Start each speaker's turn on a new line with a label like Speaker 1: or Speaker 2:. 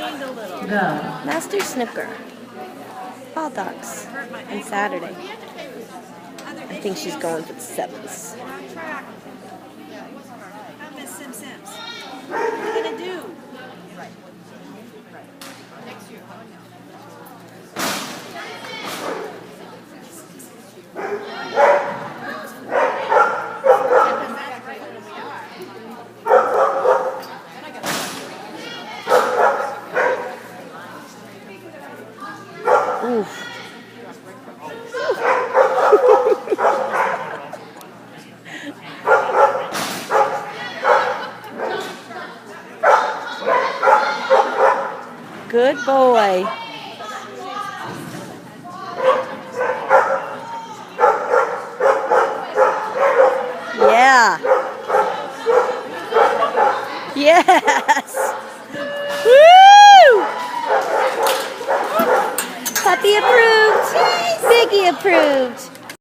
Speaker 1: Go.
Speaker 2: Master Snooker. Ball dogs. On Saturday. I think she's going for the sevens.
Speaker 3: Miss Sim Sims. What are you going to do? Next year.
Speaker 2: Oof. Good boy. Yeah. Yes. Woo! Puppy approved. Biggie approved.